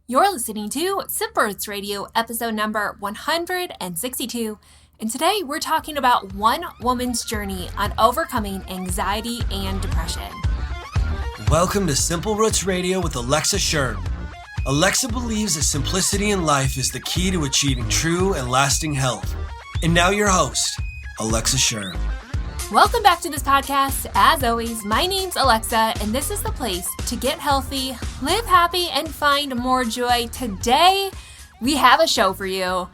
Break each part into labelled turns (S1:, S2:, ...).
S1: You're listening to Simper's Radio, episode number 162. And today we're talking about one woman's journey on overcoming anxiety and depression.
S2: Welcome to Simple Roots Radio with Alexa Sherm. Alexa believes that simplicity in life is the key to achieving true and lasting health. And now your host, Alexa Sherm.
S1: Welcome back to this podcast. As always, my name's Alexa, and this is the place to get healthy, live happy, and find more joy. Today, we have a show for you.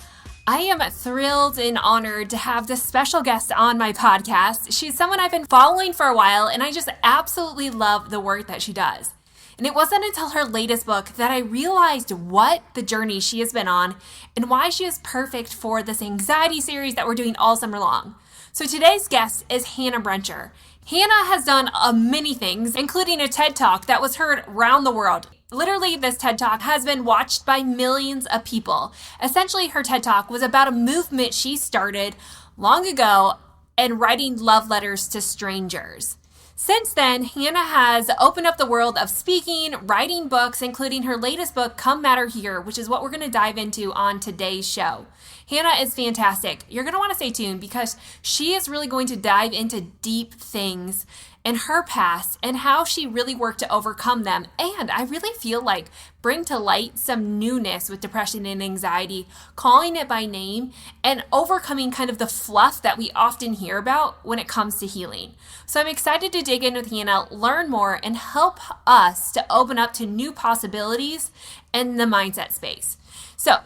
S1: I am thrilled and honored to have this special guest on my podcast. She's someone I've been following for a while, and I just absolutely love the work that she does. And it wasn't until her latest book that I realized what the journey she has been on and why she is perfect for this anxiety series that we're doing all summer long. So today's guest is Hannah Brencher. Hannah has done many things, including a TED Talk that was heard around the world. Literally, this TED Talk has been watched by millions of people. Essentially, her TED Talk was about a movement she started long ago and writing love letters to strangers. Since then, Hannah has opened up the world of speaking, writing books, including her latest book, Come Matter Here, which is what we're going to dive into on today's show. Hannah is fantastic. You're going to want to stay tuned because she is really going to dive into deep things in her past and how she really worked to overcome them. And I really feel like bring to light some newness with depression and anxiety, calling it by name and overcoming kind of the fluff that we often hear about when it comes to healing. So I'm excited to dig in with Hannah, learn more, and help us to open up to new possibilities in the mindset space. So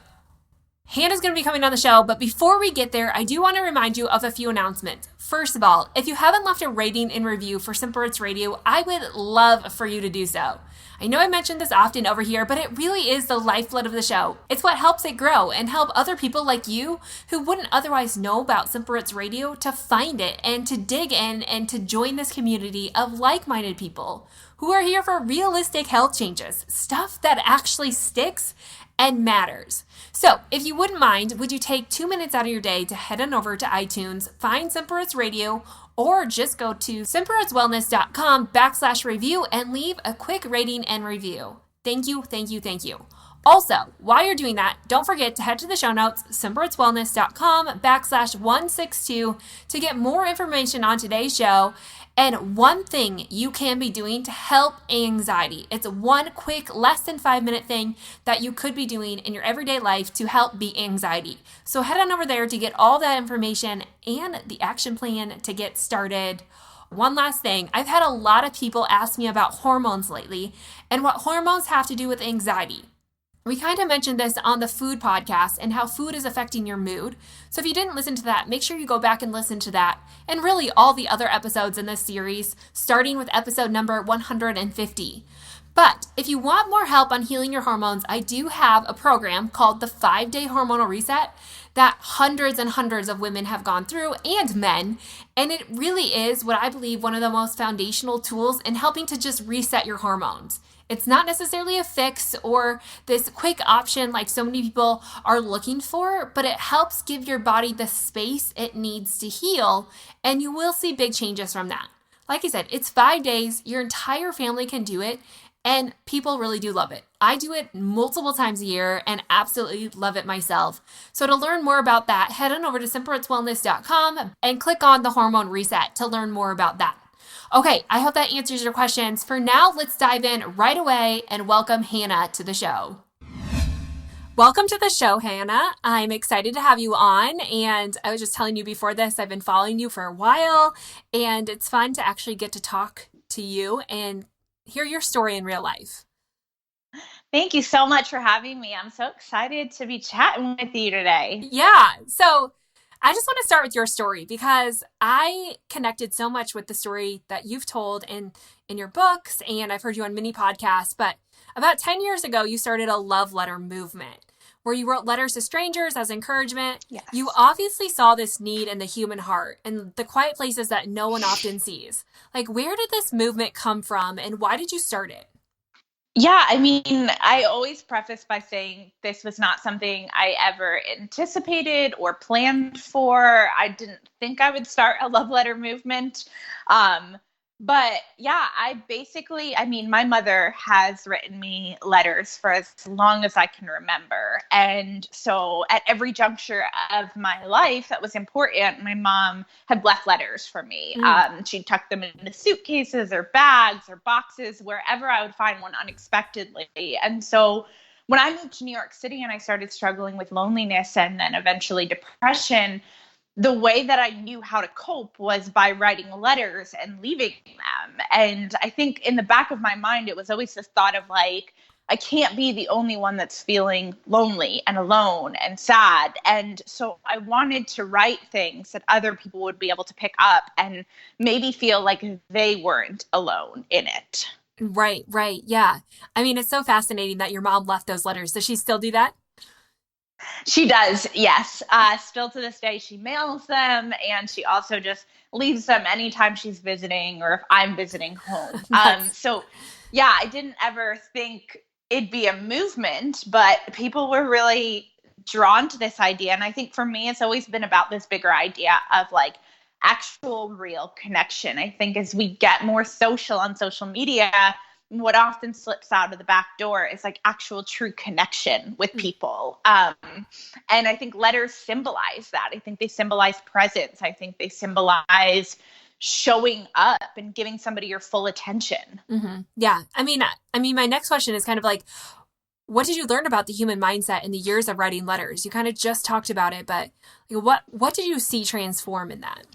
S1: Hannah's going to be coming on the show, but before we get there, I do want to remind you of a few announcements. First of all, if you haven't left a rating and review for Simple Roots Radio, I would love for you to do so. I know I mentioned this often over here, but it really is the lifeblood of the show. It's what helps it grow and help other people like you who wouldn't otherwise know about Simple Roots Radio to find it and to dig in and to join this community of like-minded people who are here for realistic health changes, stuff that actually sticks and matters. So if you wouldn't mind, would you take 2 minutes out of your day to head on over to iTunes, find Simple Roots Radio, or just go to simplerootswellness.com/review and leave a quick rating and review. Thank you, thank you, thank you. Also, while you're doing that, don't forget to head to the show notes, simplerootswellness.com/162 to get more information on today's show and one thing you can be doing to help anxiety. It's one quick, less than 5-minute thing that you could be doing in your everyday life to help beat anxiety. So head on over there to get all that information and the action plan to get started. One last thing, I've had a lot of people ask me about hormones lately and what hormones have to do with anxiety. We kind of mentioned this on the food podcast and how food is affecting your mood. So if you didn't listen to that, make sure you go back and listen to that and really all the other episodes in this series, starting with episode number 150. But if you want more help on healing your hormones, I do have a program called the 5-Day Hormonal Reset that hundreds and hundreds of women have gone through and men. And it really is what I believe one of the most foundational tools in helping to just reset your hormones. It's not necessarily a fix or this quick option like so many people are looking for, but it helps give your body the space it needs to heal, and you will see big changes from that. Like I said, it's 5 days, your entire family can do it, and people really do love it. I do it multiple times a year and absolutely love it myself. So to learn more about that, head on over to simplerootswellness.com and click on the hormone reset to learn more about that. Okay, I hope that answers your questions. For now, let's dive in right away and welcome Hannah to the show. Welcome to the show, Hannah. I'm excited to have you on. And I was just telling you before this, I've been following you for a while, and it's fun to actually get to talk to you and hear your story in real life.
S3: Thank you so much for having me. I'm so excited to be chatting with you today.
S1: Yeah. So I just want to start with your story because I connected so much with the story that you've told in your books, and I've heard you on many podcasts. But about 10 years ago, you started a love letter movement where you wrote letters to strangers as encouragement.
S3: Yes.
S1: You obviously saw this need in the human heart and the quiet places that no one often sees. Like, where did this movement come from and why did you start it?
S3: Yeah, I mean, I always preface by saying this was not something I ever anticipated or planned for. I didn't think I would start a love letter movement. But yeah, I mean, my mother has written me letters for as long as I can remember. And so at every juncture of my life that was important, my mom had left letters for me.
S1: Mm.
S3: She'd tuck them into suitcases or bags or boxes, wherever I would find one unexpectedly. And so when I moved to New York City and I started struggling with loneliness and then eventually depression, the way that I knew how to cope was by writing letters and leaving them. And I think in the back of my mind, it was always this thought of like, I can't be the only one that's feeling lonely and alone and sad. And so I wanted to write things that other people would be able to pick up and maybe feel like they weren't alone in it.
S1: Right, right. Yeah. I mean, it's so fascinating that your mom left those letters. Does she still do that?
S3: She does, yes. Still to this day, she mails them, and she also just leaves them anytime she's visiting or if I'm visiting home.
S1: That's
S3: So, yeah, I didn't ever think it'd be a movement, but people were really drawn to this idea. And I think for me, it's always been about this bigger idea of like actual real connection. I think as we get more social on social media, what often slips out of the back door is like actual true connection with people. And I think letters symbolize that. I think they symbolize presence. I think they symbolize showing up and giving somebody your full attention.
S1: Yeah. I mean, my next question is kind of like, what did you learn about the human mindset in the years of writing letters? You kind of just talked about it, but like, what did you see transform in that?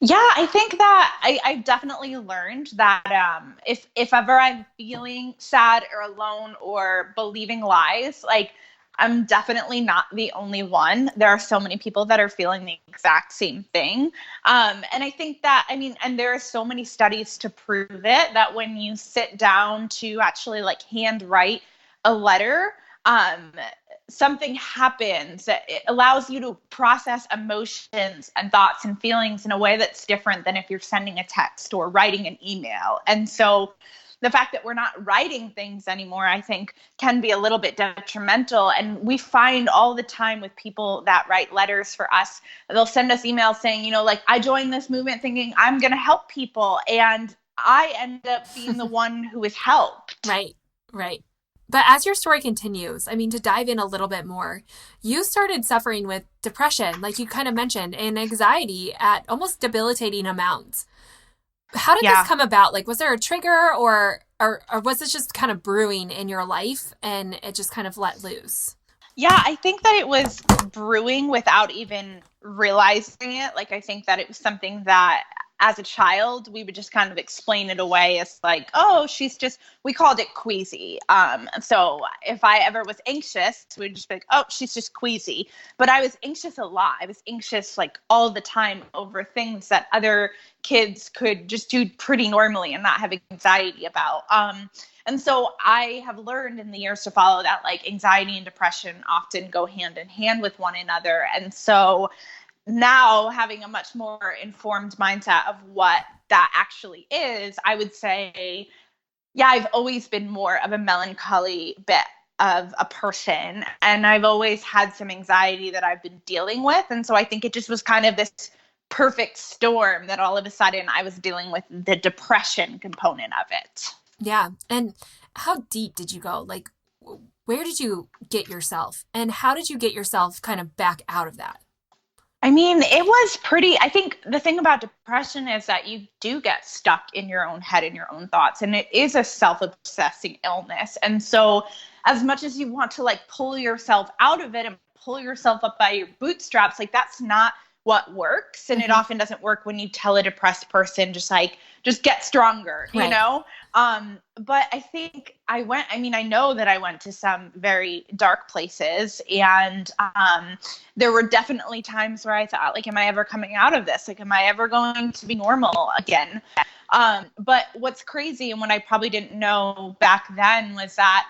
S3: Yeah, I think that I've definitely learned that if ever I'm feeling sad or alone or believing lies, like I'm definitely not the only one. There are so many people that are feeling the exact same thing. And I think that, I mean, and there are so many studies to prove it, that when you sit down to actually like handwrite a letter, um, something happens that it allows you to process emotions and thoughts and feelings in a way that's different than if you're sending a text or writing an email. And so the fact that we're not writing things anymore, I think, can be a little bit detrimental. And we find all the time with people that write letters for us, they'll send us emails saying, you know, like, I joined this movement thinking I'm going to help people. And I end up being the one who is helped.
S1: Right, right. But as your story continues, I mean, to dive in a little bit more, you started suffering with depression, like you kind of mentioned, and anxiety at almost debilitating amounts. How did this come about? Like, was there a trigger or was this just kind of brewing in your life and it just kind of let loose?
S3: Yeah, I think that it was brewing without even realizing it. Like, I think that it was something that as a child, we would just kind of explain it away as like, oh, we called it queasy. So if I ever was anxious, we'd just be like, oh, she's just queasy. But I was anxious a lot. I was anxious like all the time over things that other kids could just do pretty normally and not have anxiety about. And so I have learned in the years to follow that like anxiety and depression often go hand in hand with one another. And so now having a much more informed mindset of what that actually is, I would say, yeah, I've always been more of a melancholy bit of a person. And I've always had some anxiety that I've been dealing with. And so I think it just was kind of this perfect storm that all of a sudden I was dealing with the depression component of it.
S1: Yeah. And how deep did you go? Like, where did you get yourself? And how did you get yourself kind of back out of that?
S3: I mean, I think the thing about depression is that you do get stuck in your own head and your own thoughts, and it is a self-obsessing illness. And so as much as you want to like pull yourself out of it and pull yourself up by your bootstraps, like that's not what works. And it often doesn't work when you tell a depressed person, just get stronger,
S1: Right.
S3: you know? But I think I know that I went to some very dark places, and there were definitely times where I thought, like, am I ever coming out of this? Like, am I ever going to be normal again? But what's crazy, and what I probably didn't know back then, was that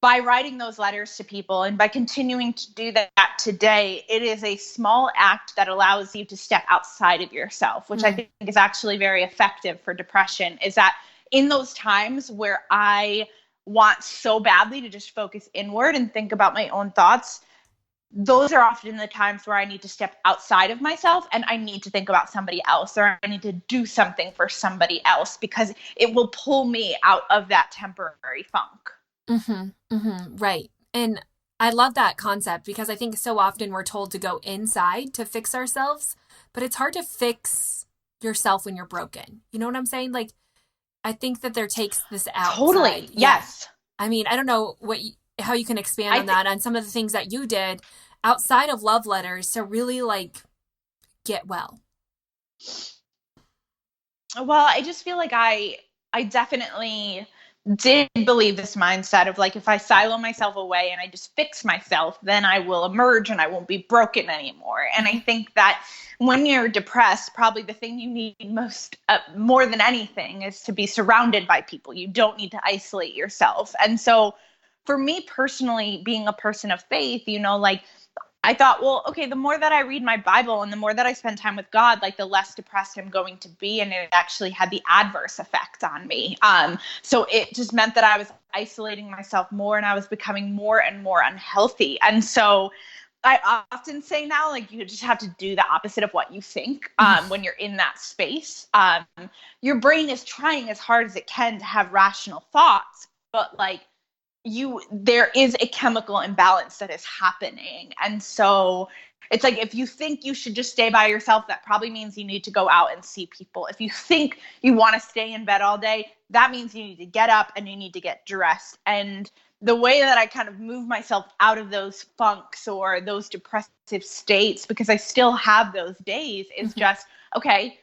S3: by writing those letters to people and by continuing to do that today, it is a small act that allows you to step outside of yourself, which I think is actually very effective for depression, is that in those times where I want so badly to just focus inward and think about my own thoughts, those are often the times where I need to step outside of myself and I need to think about somebody else, or I need to do something for somebody else, because it will pull me out of that temporary funk.
S1: Right. And I love that concept because I think so often we're told to go inside to fix ourselves, but it's hard to fix yourself when you're broken. You know what I'm saying? Like, I think that there takes this outside.
S3: Totally. Yes.
S1: I mean, I don't know how you can expand on that, on some of the things that you did outside of love letters to really like get well.
S3: Well, I just feel like I definitely did believe this mindset of like, if I silo myself away and I just fix myself, then I will emerge and I won't be broken anymore. And I think that when you're depressed, probably the thing you need most, more than anything, is to be surrounded by people. You don't need to isolate yourself. And so for me personally, being a person of faith, like, I thought, well, okay, the more that I read my Bible and the more that I spend time with God, like, the less depressed I'm going to be. And it actually had the adverse effect on me. So it just meant that I was isolating myself more and I was becoming more and more unhealthy. And so I often say now, like, you just have to do the opposite of what you think when you're in that space. Your brain is trying as hard as it can to have rational thoughts, but like, there is a chemical imbalance that is happening. And so it's like, if you think you should just stay by yourself, that probably means you need to go out and see people. If you think you want to stay in bed all day, that means you need to get up and you need to get dressed. And the way that I kind of move myself out of those funks or those depressive states, because I still have those days, is just, okay,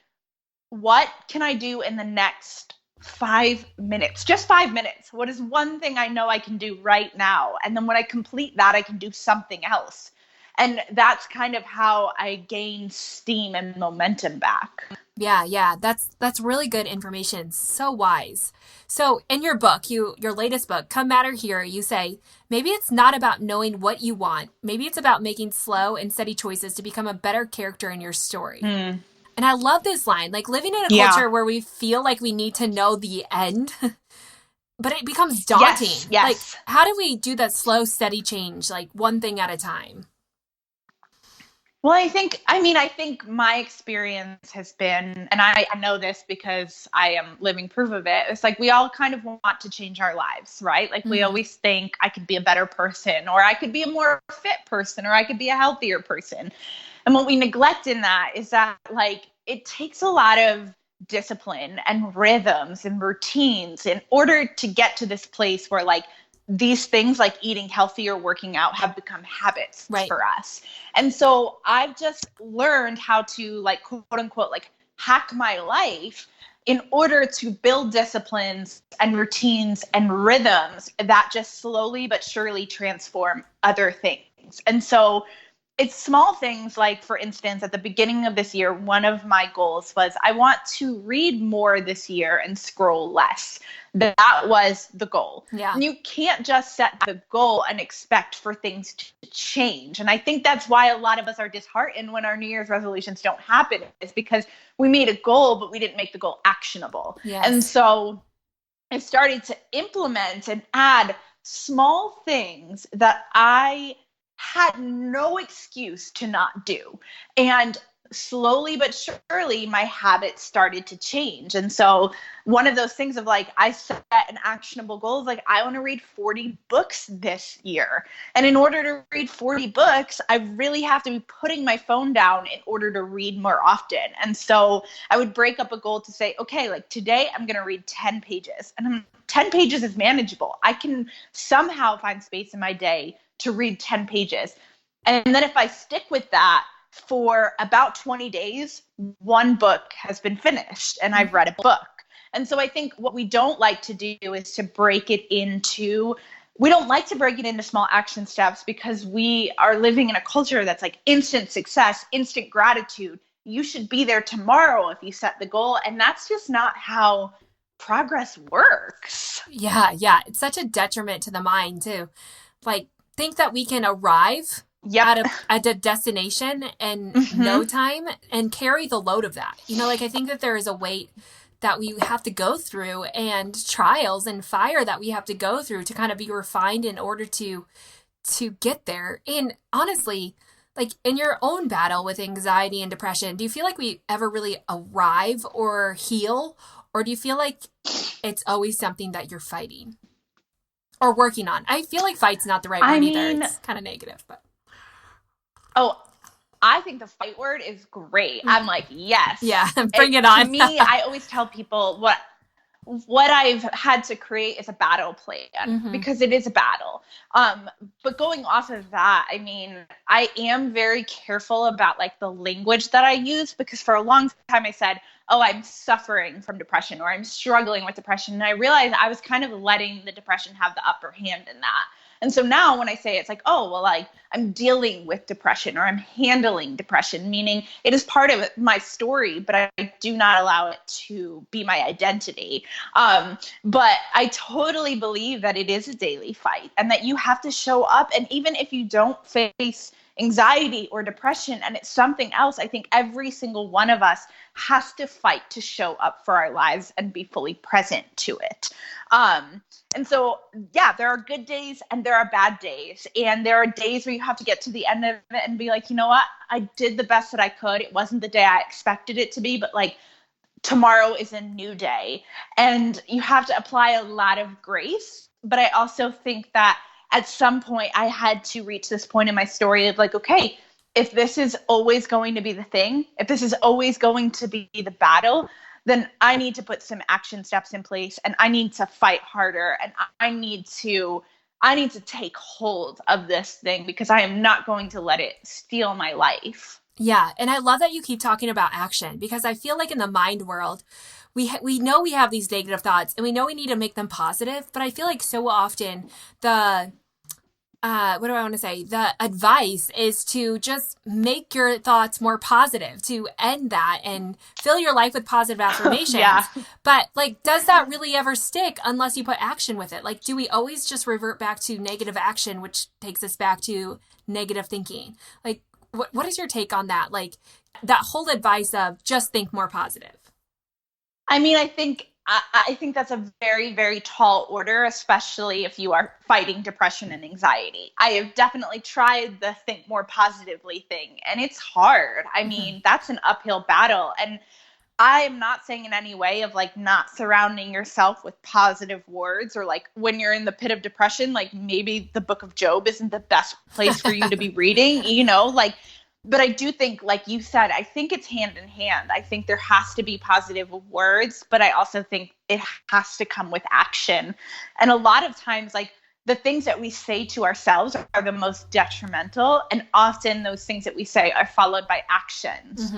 S3: what can I do in the next 5 minutes, just 5 minutes? What is one thing I know I can do right now? And then when I complete that, I can do something else. And that's kind of how I gain steam and momentum back.
S1: Yeah. That's really good information. So wise. So in your book, your latest book, Come Matter Here, you say, maybe it's not about knowing what you want. Maybe it's about making slow and steady choices to become a better character in your story. And I love this line, like, living in a culture where we feel like we need to know the end, but it becomes daunting.
S3: Yes.
S1: Like, how do we do that slow, steady change, like one thing at a time?
S3: Well, I think my experience has been, and I know this because I am living proof of it, it's like we all kind of want to change our lives, right? Like, we always think I could be a better person, or I could be a more fit person, or I could be a healthier person. And what we neglect in that is that, like, it takes a lot of discipline and rhythms and routines in order to get to this place where, like, these things like eating healthy or working out have become habits for us. And so I've just learned how to, like, quote unquote, like, hack my life in order to build disciplines and routines and rhythms that just slowly but surely transform other things. And so it's small things, like, for instance, at the beginning of this year, one of my goals was I want to read more this year and scroll less. That was the goal.
S1: Yeah.
S3: And you can't just set the goal and expect for things to change. And I think that's why a lot of us are disheartened when our New Year's resolutions don't happen, is because we made a goal, but we didn't make the goal actionable.
S1: Yes.
S3: And so I started to implement and add small things that I had no excuse to not do. And slowly but surely, my habits started to change. And so one of those things of, like, I set an actionable goal of, like, I want to read 40 books this year. And in order to read 40 books, I really have to be putting my phone down in order to read more often. And so I would break up a goal to say, okay, like, today I'm going to read 10 pages. And 10 pages is manageable. I can somehow find space in my day to read 10 pages. And then if I stick with that for about 20 days, one book has been finished and I've read a book. And so I think what we don't like to do is we don't like to break it into small action steps, because we are living in a culture that's like instant success, instant gratitude. You should be there tomorrow if you set the goal. And that's just not how progress works.
S1: Yeah. It's such a detriment to the mind too. Like, think that we can arrive at a destination in no time and carry the load of that. Like, I think that there is a weight that we have to go through, and trials and fire that we have to go through to kind of be refined in order to to get there? And honestly, like in your own battle with anxiety and depression, do you feel like we ever really arrive or heal? Or do you feel like it's always something that you're fighting or working on? I feel like fight's not the right word either. It's kind of negative, but.
S3: Oh, I think the fight word is great. I'm like, yes.
S1: Yeah, bring it on.
S3: To me, I always tell people what I've had to create is a battle plan because it is a battle. But going off of that, I mean, I am very careful about like the language that I use, because for a long time I said, oh, I'm suffering from depression, or I'm struggling with depression. And I realized I was kind of letting the depression have the upper hand in that. And so now when I say it's like, oh, well, like I'm dealing with depression or I'm handling depression, meaning it is part of my story, but I do not allow it to be my identity. But I totally believe that it is a daily fight and that you have to show up. And even if you don't face anxiety or depression and it's something else, I think every single one of us has to fight to show up for our lives and be fully present to it. And so, yeah, there are good days and there are bad days. And there are days where you have to get to the end of it and be like, you know what? I did the best that I could. It wasn't the day I expected it to be, but like tomorrow is a new day. And you have to apply a lot of grace. But I also think that at some point I had to reach this point in my story of like, okay, if this is always going to be the thing, if this is always going to be the battle, then I need to put some action steps in place and I need to fight harder and I need to take hold of this thing because I am not going to let it steal my life.
S1: Yeah. And I love that you keep talking about action, because I feel like in the mind world, we know we have these negative thoughts and we know we need to make them positive, but I feel like so often the advice is to just make your thoughts more positive, to end that and fill your life with positive affirmations.
S3: Yeah.
S1: But like, does that really ever stick unless you put action with it? Like, do we always just revert back to negative action, which takes us back to negative thinking? Like, what is your take on that? Like that whole advice of just think more positive.
S3: I mean, I think that's a very, very tall order, especially if you are fighting depression and anxiety. I have definitely tried the think more positively thing, and it's hard. I mean, that's an uphill battle. And I am not saying in any way of like not surrounding yourself with positive words, or like when you're in the pit of depression, like maybe the book of Job isn't the best place for you to be reading, you know, like. But I do think, like you said, I think it's hand in hand. I think there has to be positive words, but I also think it has to come with action. And a lot of times, like the things that we say to ourselves are the most detrimental. And often those things that we say are followed by actions.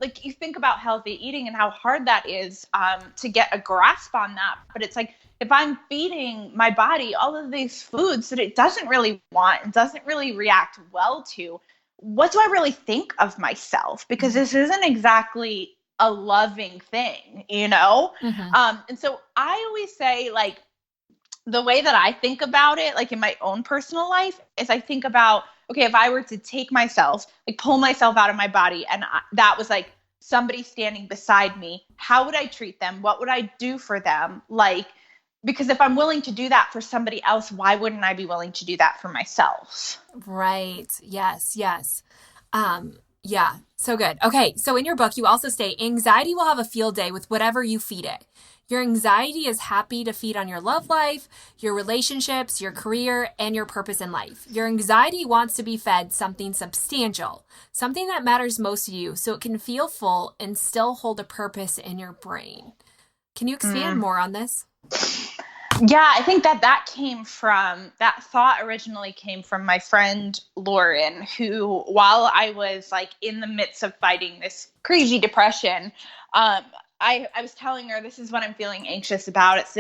S3: Like you think about healthy eating and how hard that is to get a grasp on that. But it's like, if I'm feeding my body all of these foods that it doesn't really want and doesn't really react well to, what do I really think of myself? Because this isn't exactly a loving thing, you know? And so I always say, like, the way that I think about it, like in my own personal life, is I think about, okay, if I were to take myself, like pull myself out of my body, and that was like somebody standing beside me, how would I treat them? What would I do for them? Like, because if I'm willing to do that for somebody else, why wouldn't I be willing to do that for myself?
S1: Right. Yes. Yes. Yeah. So good. Okay. So in your book, you also state anxiety will have a field day with whatever you feed it. Your anxiety is happy to feed on your love life, your relationships, your career, and your purpose in life. Your anxiety wants to be fed something substantial, something that matters most to you, so it can feel full and still hold a purpose in your brain. Can you expand more on this?
S3: Yeah, I think that thought originally came from my friend Lauren, who, while I was like in the midst of fighting this crazy depression, I was telling her, this is what I'm feeling anxious about. It's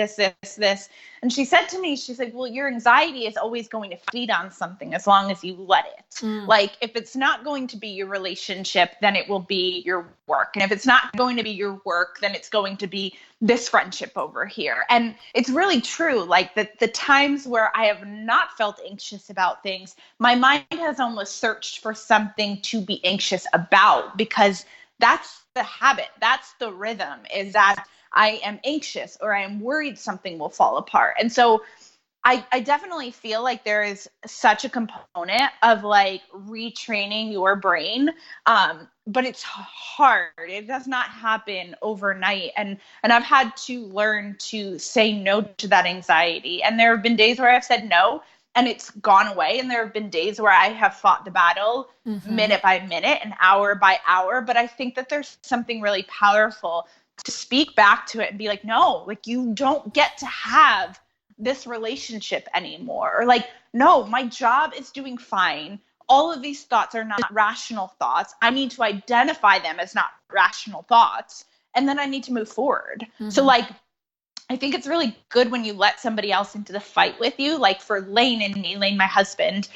S3: this. And she said to me, she's like, well, your anxiety is always going to feed on something as long as you let it. Like, if it's not going to be your relationship, then it will be your work. And if it's not going to be your work, then it's going to be this friendship over here. And it's really true. Like the times where I have not felt anxious about things, my mind has almost searched for something to be anxious about, because that's the habit. That's the rhythm, is that I am anxious or I am worried something will fall apart. And so I definitely feel like there is such a component of like retraining your brain. But it's hard. It does not happen overnight. And I've had to learn to say no to that anxiety. And there have been days where I've said no and it's gone away. And there have been days where I have fought the battle minute by minute and hour by hour. But I think that there's something really powerful to speak back to it and be like, no, like you don't get to have this relationship anymore. Or like, no, my job is doing fine. All of these thoughts are not rational thoughts. I need to identify them as not rational thoughts. And then I need to move forward. So like, I think it's really good when you let somebody else into the fight with you. Like for Lane and me, Lane, my husband,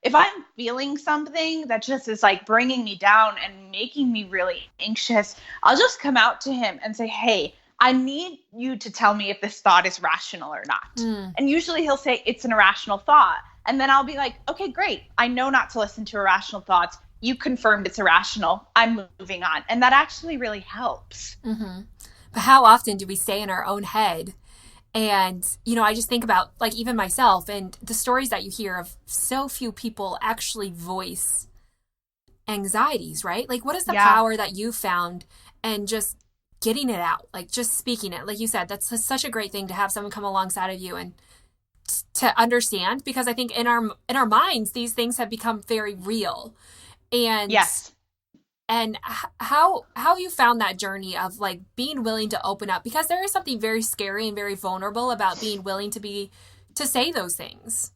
S3: if I'm feeling something that just is like bringing me down and making me really anxious, I'll just come out to him and say, hey, I need you to tell me if this thought is rational or not. And usually he'll say it's an irrational thought. And then I'll be like, okay, great. I know not to listen to irrational thoughts. You confirmed it's irrational. I'm moving on. And that actually really helps.
S1: But how often do we stay in our own head? And, you know, I just think about like even myself and the stories that you hear of so few people actually voice anxieties, right? Like what is the power that you found and just getting it out, like just speaking it? Like you said, that's such a great thing to have someone come alongside of you and to understand, because I think in our minds, these things have become very real. And and how you found that journey of like being willing to open up, because there is something very scary and very vulnerable about being willing to say those things.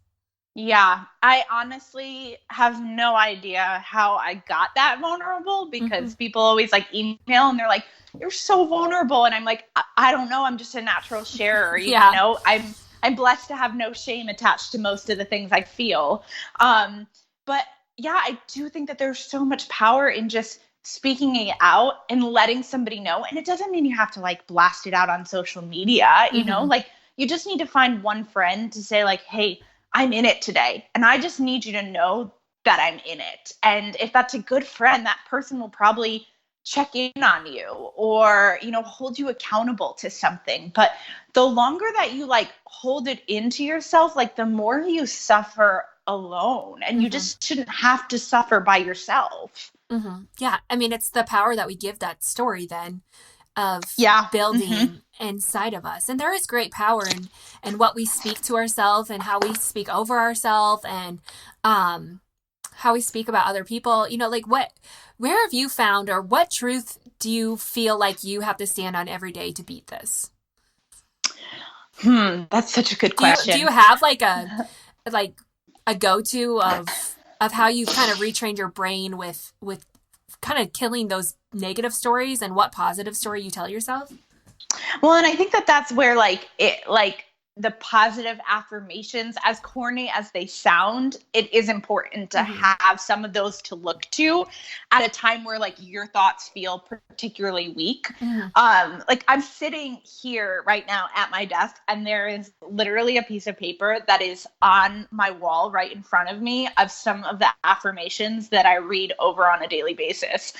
S3: Yeah, I honestly have no idea how I got that vulnerable, because people always like email and they're like, you're so vulnerable. And I'm like, I don't know. I'm just a natural sharer. You know, I'm blessed to have no shame attached to most of the things I feel. But yeah, I do think that there's so much power in just speaking it out and letting somebody know. And it doesn't mean you have to like blast it out on social media, you know, like you just need to find one friend to say like, hey, I'm in it today. And I just need you to know that I'm in it. And if that's a good friend, that person will probably check in on you or, you know, hold you accountable to something. But the longer that you like hold it into yourself, like the more you suffer alone, and you just shouldn't have to suffer by yourself.
S1: Yeah. I mean, it's the power that we give that story then of building inside of us. And there is great power in what we speak to ourselves and how we speak over ourselves and how we speak about other people. You know, like where have you found, or what truth do you feel like you have to stand on every day to beat this?
S3: That's such a good question.
S1: Do you have like a go-to of how you kind of retrained your brain with kind of killing those negative stories, and what positive story you tell yourself?
S3: Well, and I think that that's where like the positive affirmations, as corny as they sound, it is important to have some of those to look to at a time where like your thoughts feel particularly weak. Like I'm sitting here right now at my desk, and there is literally a piece of paper that is on my wall right in front of me of some of the affirmations that I read over on a daily basis,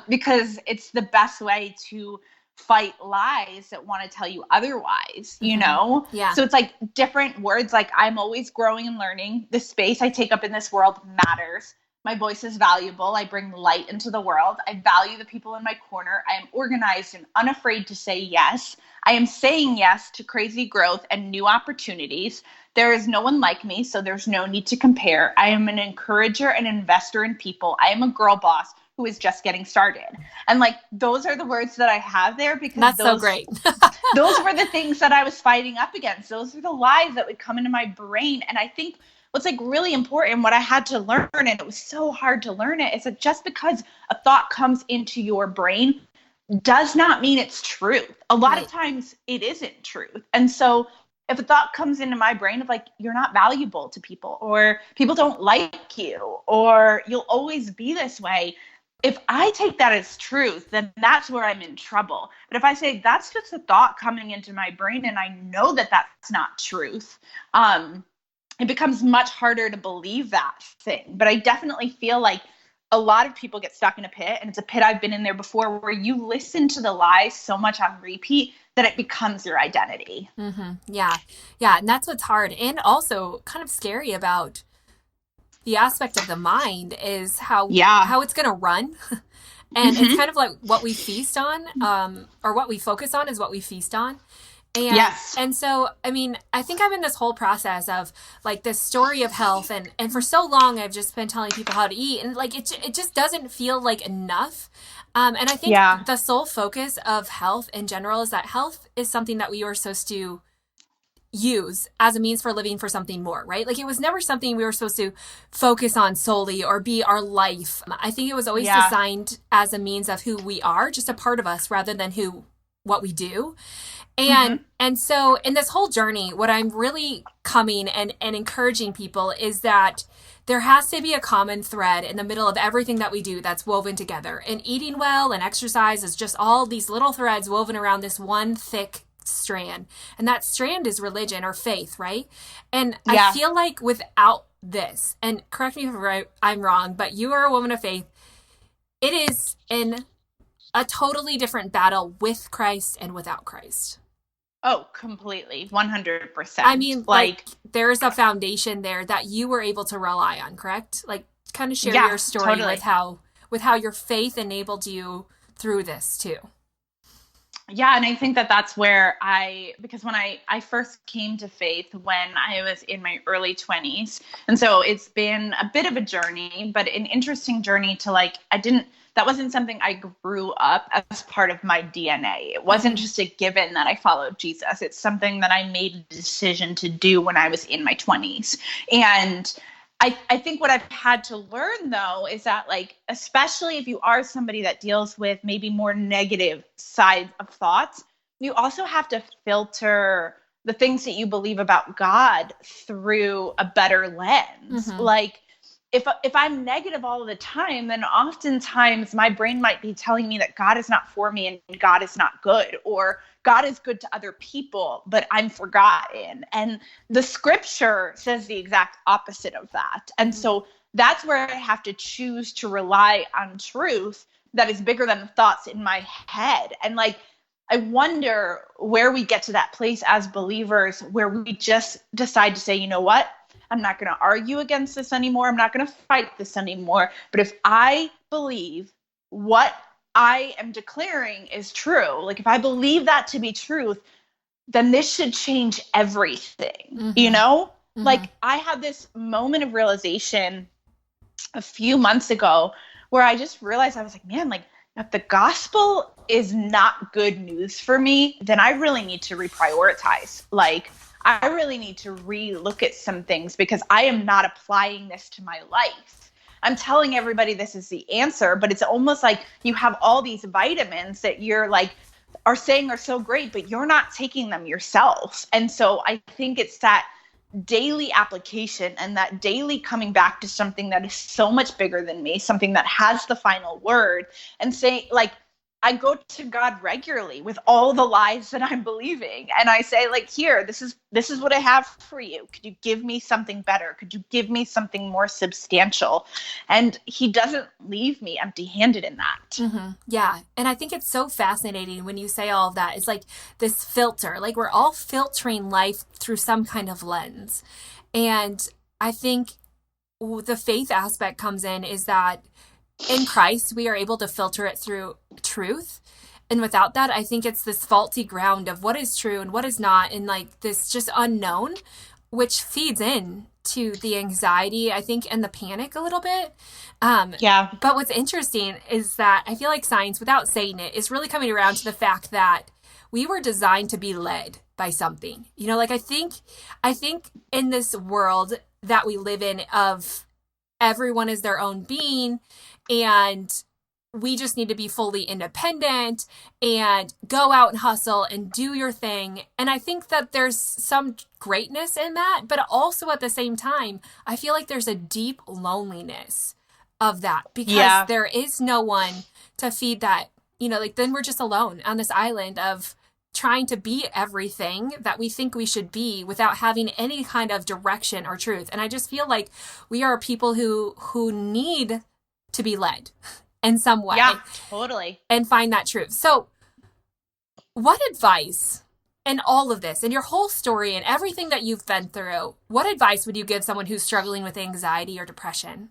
S3: because it's the best way to fight lies that want to tell you otherwise, you know? So it's like different words, like I'm always growing and learning. The space I take up in this world matters. My voice is valuable. I bring light into the world. I value the people in my corner. I am organized and unafraid to say yes. I am saying yes to crazy growth and new opportunities. There is no one like me, so there's no need to compare. I am an encourager and investor in people. I am a girl boss who is just getting started. And like, those are the words that I have there, because
S1: that's so great.
S3: Those were the things that I was fighting up against. Those were the lies that would come into my brain. And I think what's like really important, what I had to learn, and it was so hard to learn it, is that just because a thought comes into your brain does not mean it's truth. A lot of times it isn't truth. And so if a thought comes into my brain of like, you're not valuable to people, or people don't like you, or you'll always be this way, if I take that as truth, then that's where I'm in trouble. But if I say that's just a thought coming into my brain and I know that that's not truth, it becomes much harder to believe that thing. But I definitely feel like a lot of people get stuck in a pit, and it's a pit I've been in there before, where you listen to the lies so much on repeat that it becomes your identity.
S1: Yeah. Yeah. And that's what's hard and also kind of scary about the aspect of the mind is how it's going to run. And it's kind of like what we feast on, or what we focus on is what we feast on. And, and so, I mean, I think I'm in this whole process of like this story of health. And for so long, I've just been telling people how to eat. And like, it just doesn't feel like enough. And I think the sole focus of health in general is that health is something that we were supposed to use as a means for living for something more, right? Like it was never something we were supposed to focus on solely or be our life. I think it was always designed as a means of who we are, just a part of us rather than what we do. And so in this whole journey, what I'm really coming and encouraging people is that there has to be a common thread in the middle of everything that we do that's woven together. And eating well and exercise is just all these little threads woven around this one thick strand. And that strand is religion or faith, right? And I feel like without this, and correct me if I'm wrong, but you are a woman of faith, it is in a totally different battle with Christ and without Christ.
S3: Oh, completely. 100%.
S1: I mean, like there's a foundation there that you were able to rely on, correct? Like kind of share your story with how your faith enabled you through this too.
S3: Yeah. And I think that's where because when I first came to faith when I was in my early 20s. And so it's been a bit of a journey, but an interesting journey to like, that wasn't something I grew up as part of my DNA. It wasn't just a given that I followed Jesus. It's something that I made a decision to do when I was in my 20s. And I think what I've had to learn, though, is that, like, especially if you are somebody that deals with maybe more negative sides of thoughts, you also have to filter the things that you believe about God through a better lens. Like, if I'm negative all the time, then oftentimes my brain might be telling me that God is not for me and God is not good, or God is good to other people, but I'm forgotten. And the scripture says the exact opposite of that. And so that's where I have to choose to rely on truth that is bigger than the thoughts in my head. And like, I wonder where we get to that place as believers where we just decide to say, you know what? I'm not going to argue against this anymore. I'm not going to fight this anymore. But if I believe what I am declaring is true, like if I believe that to be truth, then this should change everything, you know? Like I had this moment of realization a few months ago where I just realized, I was like, man, like if the gospel is not good news for me, then I really need to reprioritize. Like I really need to relook at some things because I am not applying this to my life. I'm telling everybody this is the answer, but it's almost like you have all these vitamins that you're like, are saying are so great, but you're not taking them yourself. And so I think it's that daily application and that daily coming back to something that is so much bigger than me, something that has the final word, and say, like, I go to God regularly with all the lies that I'm believing. And I say, like, here, this is what I have for you. Could you give me something better? Could you give me something more substantial? And he doesn't leave me empty-handed in that.
S1: Yeah. And I think it's so fascinating when you say all of that. It's like this filter, like we're all filtering life through some kind of lens. And I think the faith aspect comes in is that in Christ, we are able to filter it through truth. And without that, I think it's this faulty ground of what is true and what is not. And like this just unknown, which feeds in to the anxiety, I think, and the panic a little bit. But what's interesting is that I feel like science, without saying it, is really coming around to the fact that we were designed to be led by something. You know, like I think in this world that we live in of everyone is their own being, and we just need to be fully independent and go out and hustle and do your thing. And I think that there's some greatness in that, but also at the same time, I feel like there's a deep loneliness of that because there is no one to feed that, you know, like then we're just alone on this island of trying to be everything that we think we should be without having any kind of direction or truth. And I just feel like we are people who need to be led in some way.
S3: Yeah, totally.
S1: And find that truth. So What advice in all of this, in your whole story and everything that you've been through, what advice would you give someone who's struggling with anxiety or depression?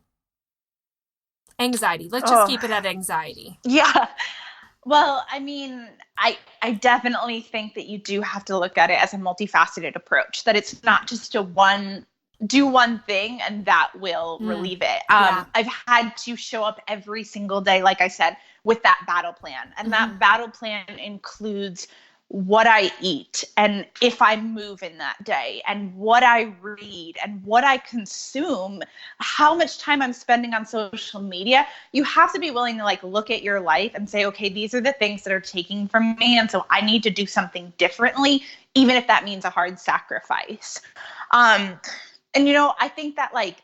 S1: Anxiety. Let's just keep it at anxiety.
S3: Yeah. Well, I mean, I definitely think that you do have to look at it as a multifaceted approach, that it's not just do one thing and that will relieve it. I've had to show up every single day, like I said, with that battle plan. And that battle plan includes what I eat and if I move in that day and what I read and what I consume, how much time I'm spending on social media. You have to be willing to like look at your life and say, okay, these are the things that are taking from me. And so I need to do something differently, even if that means a hard sacrifice. And, I think that like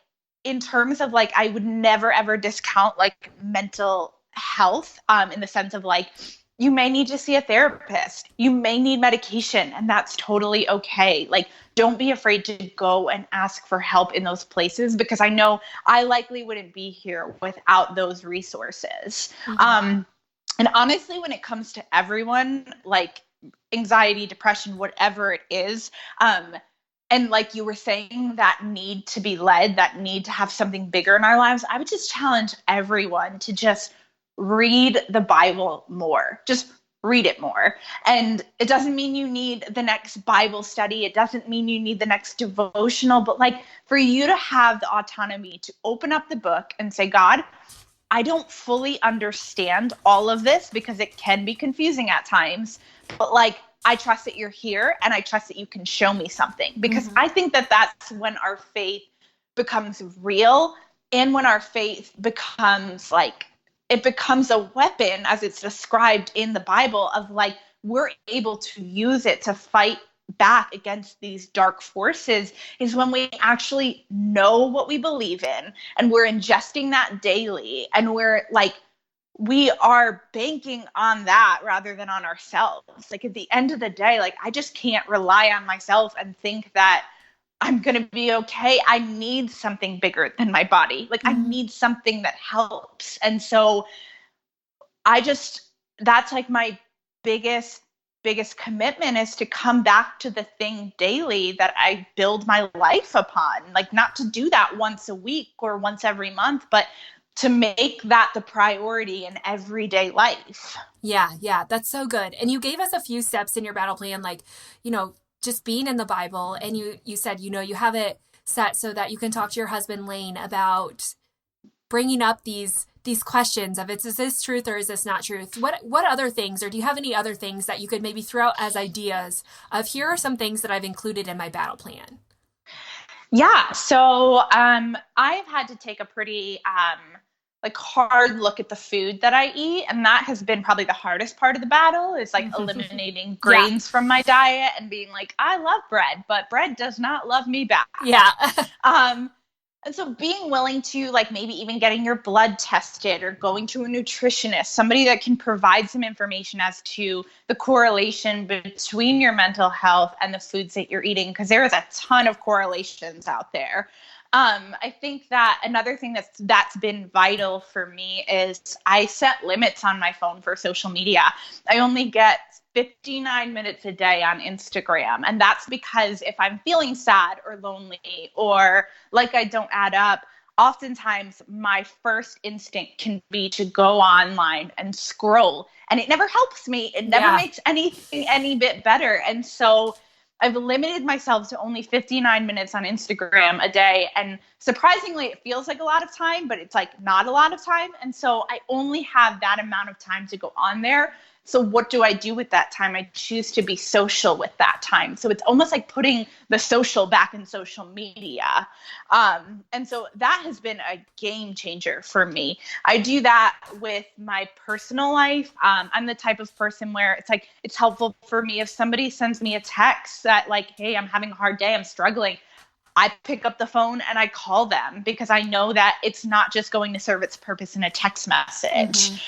S3: in terms of like, I would never, ever discount like mental health in the sense of like, you may need to see a therapist. You may need medication, and that's totally okay. Like, don't be afraid to go and ask for help in those places, because I know I likely wouldn't be here without those resources. And honestly, when it comes to everyone, like anxiety, depression, whatever it is, and like you were saying, that need to be led, that need to have something bigger in our lives, I would just challenge everyone to just read the Bible more. Just read it more. And it doesn't mean you need the next Bible study. It doesn't mean you need the next devotional, but like for you to have the autonomy to open up the book and say, God, I don't fully understand all of this because it can be confusing at times, but like, I trust that you're here and I trust that you can show me something, because I think that that's when our faith becomes real, and when our faith becomes like, it becomes a weapon, as it's described in the Bible, of like, we're able to use it to fight back against these dark forces, is when we actually know what we believe in and we're ingesting that daily, and we're like, we are banking on that rather than on ourselves. Like at the end of the day, like I just can't rely on myself and think that I'm going to be okay. I need something bigger than my body. Like I need something that helps. And so that's like my biggest commitment, is to come back to the thing daily that I build my life upon. Like not to do that once a week or once every month, but to make that the priority in everyday life.
S1: Yeah, that's so good. And you gave us a few steps in your battle plan, like, just being in the Bible, and you said, you have it set so that you can talk to your husband, Lane, about bringing up these questions of is this truth or is this not truth? What other things, or do you have any other things that you could maybe throw out as ideas of, here are some things that I've included in my battle plan?
S3: Yeah. So I've had to take a pretty like hard look at the food that I eat. And that has been probably the hardest part of the battle, is like eliminating grains from my diet and being like, I love bread, but bread does not love me back.
S1: Yeah.
S3: And so being willing to like maybe even getting your blood tested or going to a nutritionist, somebody that can provide some information as to the correlation between your mental health and the foods that you're eating, because there is a ton of correlations out there. I think that another thing that's been vital for me is I set limits on my phone for social media. I only get 59 minutes a day on Instagram. And that's because if I'm feeling sad or lonely or like I don't add up, oftentimes my first instinct can be to go online and scroll. And it never helps me. It never makes anything any bit better. And so I've limited myself to only 59 minutes on Instagram a day. And surprisingly, it feels like a lot of time, but it's like not a lot of time. And so I only have that amount of time to go on there. So what do I do with that time? I choose to be social with that time. So it's almost like putting the social back in social media. And so that has been a game changer for me. I do that with my personal life. I'm the type of person where it's like, it's helpful for me if somebody sends me a text that like, hey, I'm having a hard day, I'm struggling. I pick up the phone and I call them, because I know that it's not just going to serve its purpose in a text message.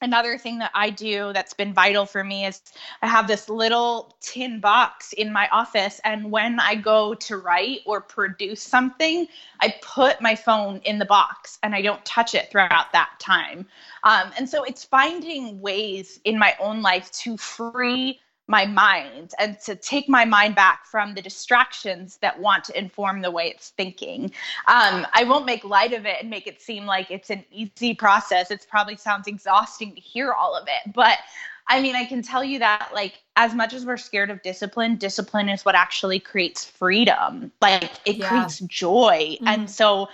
S3: Another thing that I do that's been vital for me is I have this little tin box in my office. And when I go to write or produce something, I put my phone in the box and I don't touch it throughout that time. And so it's finding ways in my own life to free my mind and to take my mind back from the distractions that want to inform the way it's thinking. I won't make light of it and make it seem like it's an easy process. It probably sounds exhausting to hear all of it, but I mean, I can tell you that, like, as much as we're scared of discipline, discipline is what actually creates freedom. Like, it creates joy. And so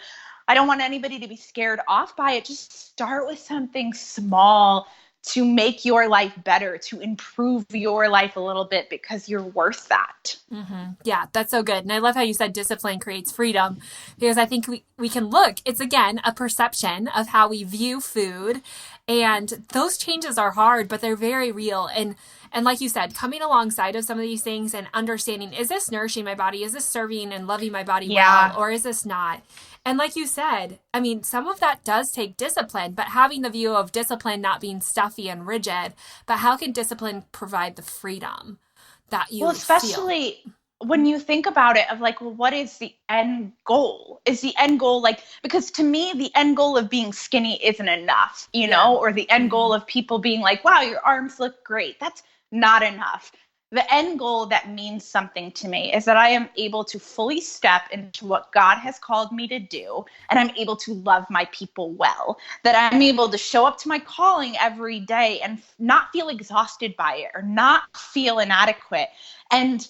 S3: I don't want anybody to be scared off by it. Just start with something small to make your life better, to improve your life a little bit, because you're worth that.
S1: Yeah, that's so good. And I love how you said discipline creates freedom, because I think we can look, it's again, a perception of how we view food. And those changes are hard, but they're very real. And like you said, coming alongside of some of these things and understanding, is this nourishing my body? Is this serving and loving my body well? Or is this not? And like you said, I mean, some of that does take discipline, but having the view of discipline not being stuffy and rigid, but how can discipline provide the freedom that you
S3: especially feel? When you think about it, of like, well, what is the end goal? Is the end goal like, because to me, the end goal of being skinny isn't enough, you know, or the end goal of people being like, wow, your arms look great. That's not enough. The end goal that means something to me is that I am able to fully step into what God has called me to do, and I'm able to love my people well, that I'm able to show up to my calling every day and not feel exhausted by it or not feel inadequate. And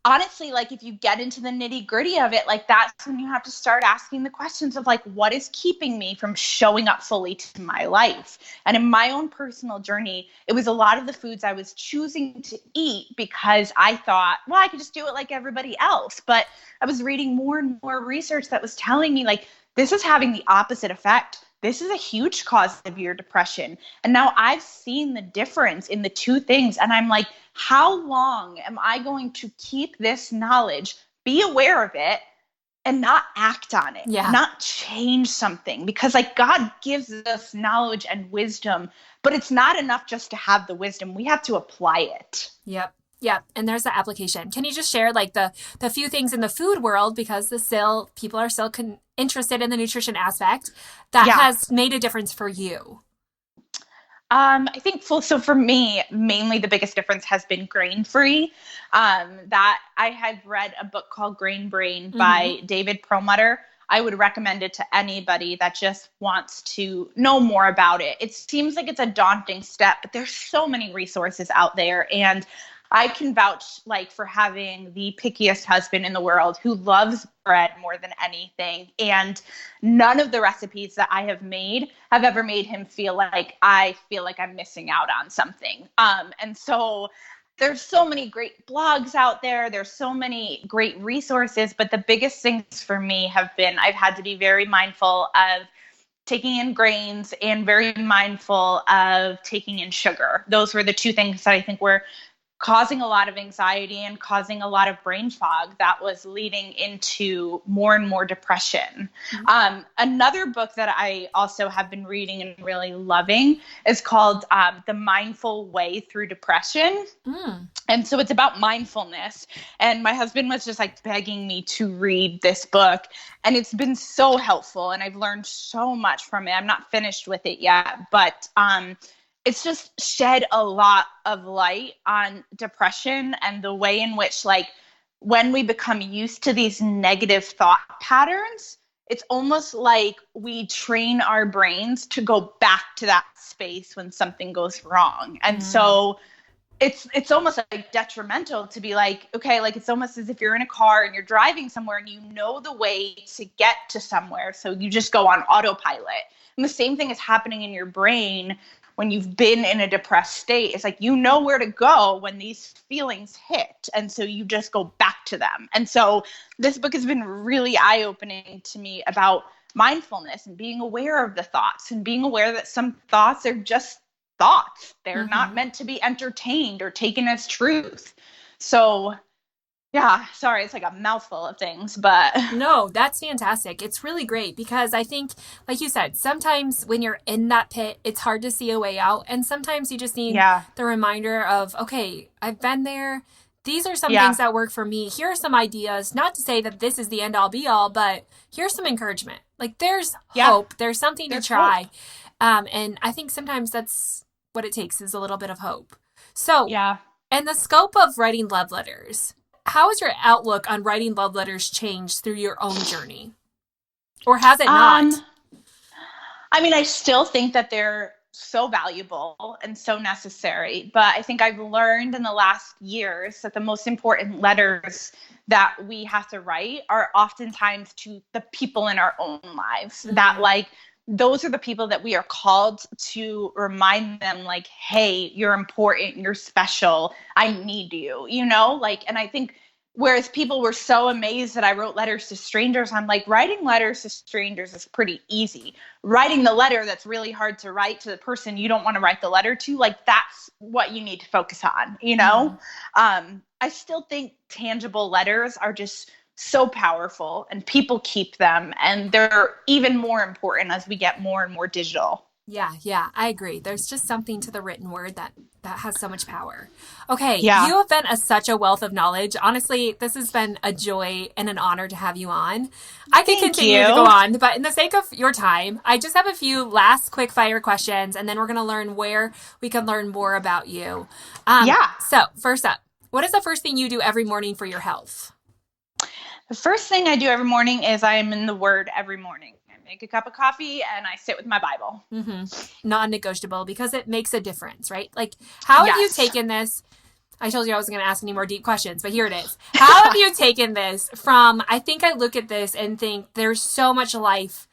S3: honestly, like, if you get into the nitty gritty of it, like, that's when you have to start asking the questions of like, what is keeping me from showing up fully to my life? And in my own personal journey, it was a lot of the foods I was choosing to eat because I thought, well, I could just do it like everybody else. But I was reading more and more research that was telling me, like, this is having the opposite effect. This is a huge cause of your depression. And now I've seen the difference in the two things. And I'm like, how long am I going to keep this knowledge, be aware of it, and not act on it, not change something? Because like, God gives us knowledge and wisdom, but it's not enough just to have the wisdom. We have to apply it.
S1: Yep. And there's the application. Can you just share like the few things in the food world, because people are still interested in the nutrition aspect, that has made a difference for you?
S3: I think so for me, mainly the biggest difference has been grain-free. That I had read a book called Grain Brain by David Perlmutter. I would recommend it to anybody that just wants to know more about it. It seems like it's a daunting step, but there's so many resources out there. And I can vouch like for having the pickiest husband in the world who loves bread more than anything. And none of the recipes that I have made have ever made him feel like I'm missing out on something. And so there's so many great blogs out there. There's so many great resources. But the biggest things for me have been, I've had to be very mindful of taking in grains and very mindful of taking in sugar. Those were the two things that I think were causing a lot of anxiety and causing a lot of brain fog that was leading into more and more depression. Another book that I also have been reading and really loving is called The Mindful Way Through Depression. And so it's about mindfulness. And my husband was just like begging me to read this book. And it's been so helpful. And I've learned so much from it. I'm not finished with it yet, but it's just shed a lot of light on depression and the way in which, like, when we become used to these negative thought patterns, it's almost like we train our brains to go back to that space when something goes wrong. And so it's almost like detrimental to be like, okay, like, it's almost as if you're in a car and you're driving somewhere and you know the way to get to somewhere. So you just go on autopilot. And the same thing is happening in your brain when you've been in a depressed state. It's like, you know where to go when these feelings hit. And so you just go back to them. And so this book has been really eye-opening to me about mindfulness and being aware of the thoughts and being aware that some thoughts are just thoughts. They're not meant to be entertained or taken as truth. So Yeah, sorry, it's like a mouthful of things, but
S1: No, that's fantastic. It's really great because I think, like you said, sometimes when you're in that pit, it's hard to see a way out. And sometimes you just need
S3: yeah,
S1: the reminder of, okay, I've been there. These are some things
S3: yeah,
S1: that work for me. Here are some ideas. Not to say that this is the end all be all, but here's some encouragement. Like there's
S3: yeah,
S1: hope. There's something to
S3: there's hope.
S1: try. And I think sometimes that's what it takes is a little bit of hope. So,
S3: Yeah.
S1: and the scope of writing love letters, how has your outlook on writing love letters changed through your own journey? Or has it
S3: Um,
S1: not?
S3: I mean, I still think that they're so valuable and so necessary, but I think I've learned in the last years that the most important letters that we have to write are oftentimes to the people in our own lives. That like those are the people that we are called to remind them like, hey, you're important, you're special, I need you, like, and I think whereas people were so amazed that I wrote letters to strangers, I'm like, writing letters to strangers is pretty easy. Writing the letter that's really hard to write to the person you don't want to write the letter to, like that's what you need to focus on. I still think tangible letters are just so powerful and people keep them, and they're even more important as we get more and more digital.
S1: Yeah, I agree. There's just something to the written word that has so much power. Okay,
S3: Yeah.
S1: you have been such a wealth of knowledge. Honestly, this has been a joy and an honor to have you on. I could
S3: Thank
S1: continue to
S3: you.
S1: go on, but in the sake of your time, I just have a few last quick fire questions, and then we're going to learn where we can learn more about you.
S3: Yeah.
S1: So, first up, what is the first thing you do every morning for your health?
S3: The first thing I do every morning is I am in the Word every morning. I make a cup of coffee and I sit with my Bible.
S1: Non-negotiable because it makes a difference, right? Like, how have you
S3: Yes.
S1: taken this? I told you I wasn't going to ask any more deep questions, but here it is. How have you taken this from, I think I look at this and think there's so much life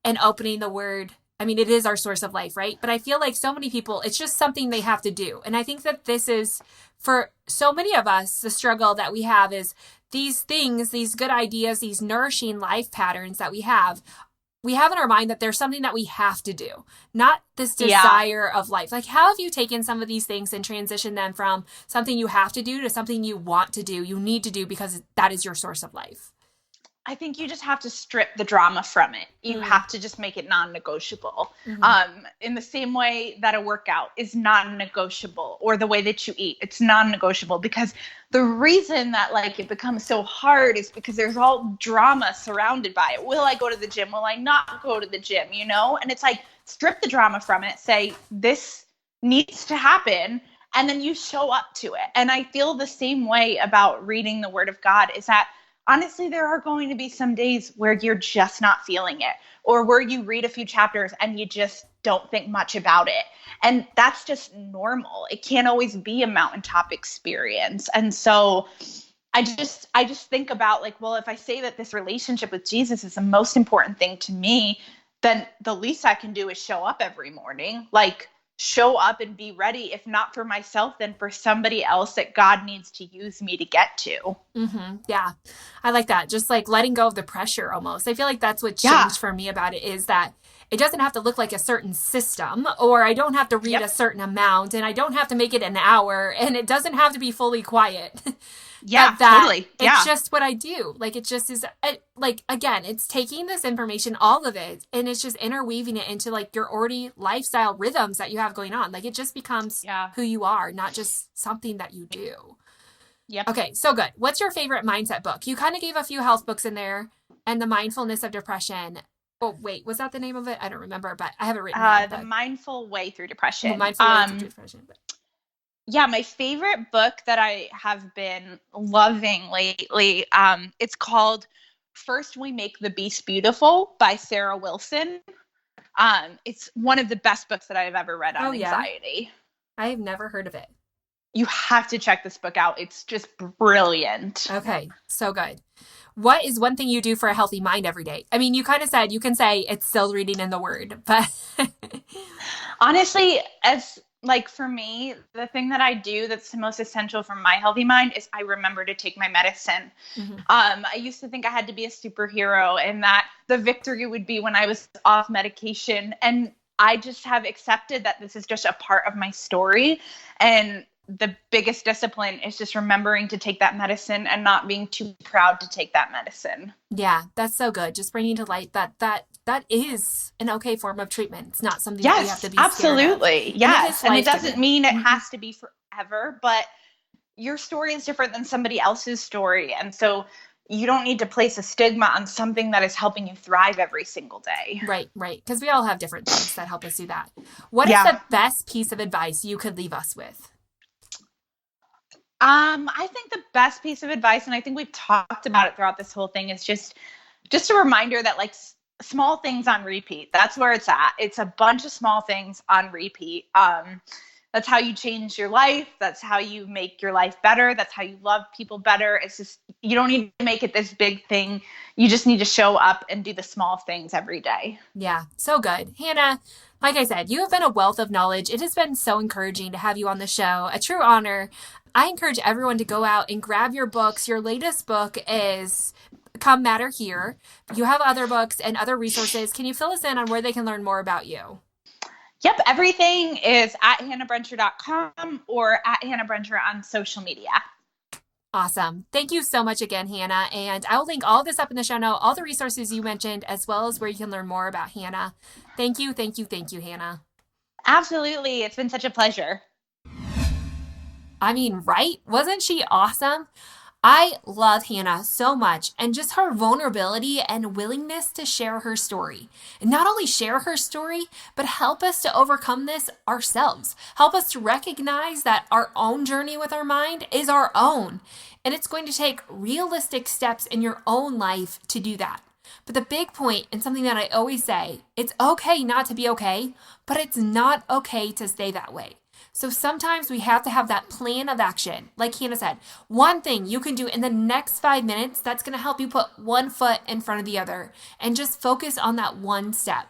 S1: in opening the word. I mean, it is our source of life, right? But I feel like so many people, it's just something they have to do. And I think that this is, for so many of us, the struggle that we have is these things, these good ideas, these nourishing life patterns that we have in our mind that there's something that we have to do, not this desire of life. Like, how have you taken some of these things and transitioned them from something you have to do to something you want to do, you need to do because that is your source of life?
S3: I think you just have to strip the drama from it. You have to just make it non-negotiable. In the same way that a workout is non-negotiable, or the way that you eat, it's non-negotiable, because the reason that like it becomes so hard is because there's all drama surrounded by it. Will I go to the gym? Will I not go to the gym? And it's like, strip the drama from it. Say, this needs to happen. And then you show up to it. And I feel the same way about reading the Word of God, is that honestly, there are going to be some days where you're just not feeling it, or where you read a few chapters and you just don't think much about it. And that's just normal. It can't always be a mountaintop experience. And so I just think about like, well, if I say that this relationship with Jesus is the most important thing to me, then the least I can do is show up every morning. Like, show up and be ready, if not for myself, then for somebody else that God needs to use me to get to.
S1: Yeah, I like that. Just like letting go of the pressure almost. I feel like that's what changed for me about it, is that it doesn't have to look like a certain system, or I don't have to read a certain amount, and I don't have to make it an hour, and it doesn't have to be fully quiet.
S3: Yeah, totally. Yeah.
S1: It's just what I do. Like, it just is, like, again, it's taking this information, all of it, and it's just interweaving it into like your already lifestyle rhythms that you have going on. Like, it just becomes who you are, not just something that you do.
S3: Yep.
S1: Okay, so good. What's your favorite mindset book? You kind of gave a few health books in there, and The Mindfulness of Depression. Oh, wait, was that the name of it? I don't remember, but I have it written down.
S3: The Mindful Way Through Depression.
S1: The Mindful Way Through Depression.
S3: Yeah, my favorite book that I have been loving lately, it's called First We Make the Beast Beautiful by Sarah Wilson. It's one of the best books that I've ever read on anxiety.
S1: I have never heard of it.
S3: You have to check this book out. It's just brilliant.
S1: Okay, so good. What is one thing you do for a healthy mind every day? I mean, you kind of said you can say it's still reading in the Word, but
S3: honestly, as like for me, the thing that I do that's the most essential for my healthy mind is I remember to take my medicine. I used to think I had to be a superhero and that the victory would be when I was off medication. And I just have accepted that this is just a part of my story. And the biggest discipline is just remembering to take that medicine and not being too proud to take that medicine.
S1: Yeah, that's so good. Just bringing to light that is an okay form of treatment. It's not something that we have to be
S3: absolutely.
S1: scared of.
S3: Yes. And it doesn't mean it has to be forever, but your story is different than somebody else's story. And so you don't need to place a stigma on something that is helping you thrive every single day.
S1: Right. Because we all have different things that help us do that. What is the best piece of advice you could leave us with?
S3: I think the best piece of advice, and I think we've talked about it throughout this whole thing, is just a reminder that like small things on repeat. That's where it's at. It's a bunch of small things on repeat. That's how you change your life. That's how you make your life better. That's how you love people better. It's just, you don't need to make it this big thing. You just need to show up and do the small things every day.
S1: Yeah, so good. Hannah, like I said, you have been a wealth of knowledge. It has been so encouraging to have you on the show. A true honor. I encourage everyone to go out and grab your books. Your latest book is Come Matter Here. You have other books and other resources. Can you fill us in on where they can learn more about you?
S3: Yep, everything is at hannahbrencher.com or at Hannah Brencher on social media.
S1: Awesome. Thank you so much again, Hannah. And I will link all this up in the show note, all the resources you mentioned, as well as where you can learn more about Hannah. Thank you, Hannah.
S3: Absolutely. It's been such a pleasure.
S1: I mean, right? Wasn't she awesome? I love Hannah so much, and just her vulnerability and willingness to share her story. And not only share her story, but help us to overcome this ourselves. Help us to recognize that our own journey with our mind is our own. And it's going to take realistic steps in your own life to do that. But the big point, and something that I always say, it's okay not to be okay, but it's not okay to stay that way. So sometimes we have to have that plan of action. Like Hannah said, one thing you can do in the next 5 minutes that's going to help you put one foot in front of the other and just focus on that one step.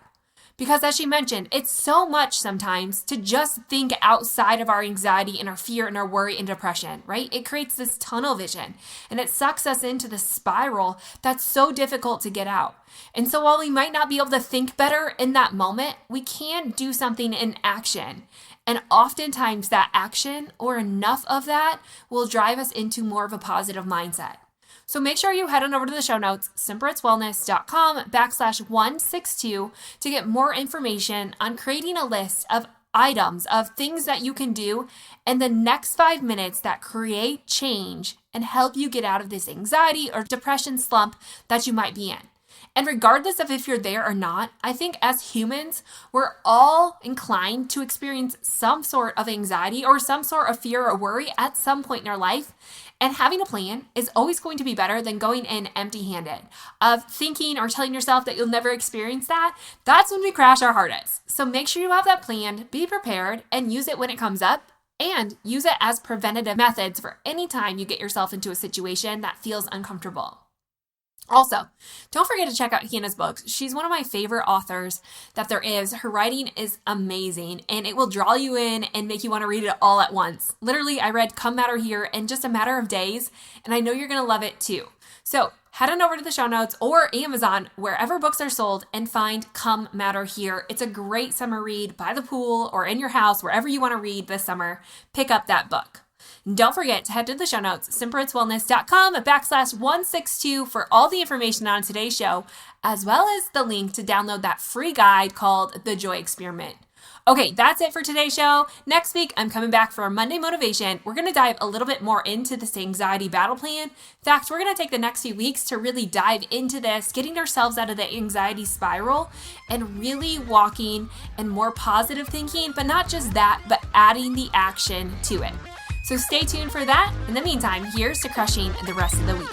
S1: Because as she mentioned, it's so much sometimes to just think outside of our anxiety and our fear and our worry and depression, right? It creates this tunnel vision and it sucks us into the spiral that's so difficult to get out. And so while we might not be able to think better in that moment, we can do something in action. And oftentimes that action or enough of that will drive us into more of a positive mindset. So make sure you head on over to the show notes, simpritzwellness.com/162 to get more information on creating a list of items of things that you can do in the next 5 minutes that create change and help you get out of this anxiety or depression slump that you might be in. And regardless of if you're there or not, I think as humans, we're all inclined to experience some sort of anxiety or some sort of fear or worry at some point in our life. And having a plan is always going to be better than going in empty-handed. Of thinking or telling yourself that you'll never experience that, that's when we crash our hardest. So make sure you have that plan, be prepared, and use it when it comes up. And use it as preventative methods for any time you get yourself into a situation that feels uncomfortable. Also, don't forget to check out Hannah's books. She's one of my favorite authors that there is. Her writing is amazing and it will draw you in and make you want to read it all at once. Literally, I read Come Matter Here in just a matter of days, and I know you're going to love it too. So head on over to the show notes or Amazon, wherever books are sold, and find Come Matter Here. It's a great summer read by the pool or in your house, wherever you want to read this summer. Pick up that book. Don't forget to head to the show notes, simpritzwellness.com/162 for all the information on today's show, as well as the link to download that free guide called The Joy Experiment. Okay, that's it for today's show. Next week, I'm coming back for our Monday Motivation. We're going to dive a little bit more into this anxiety battle plan. In fact, we're going to take the next few weeks to really dive into this, getting ourselves out of the anxiety spiral and really walking in more positive thinking, but not just that, but adding the action to it. So stay tuned for that. In the meantime, here's to crushing the rest of the week.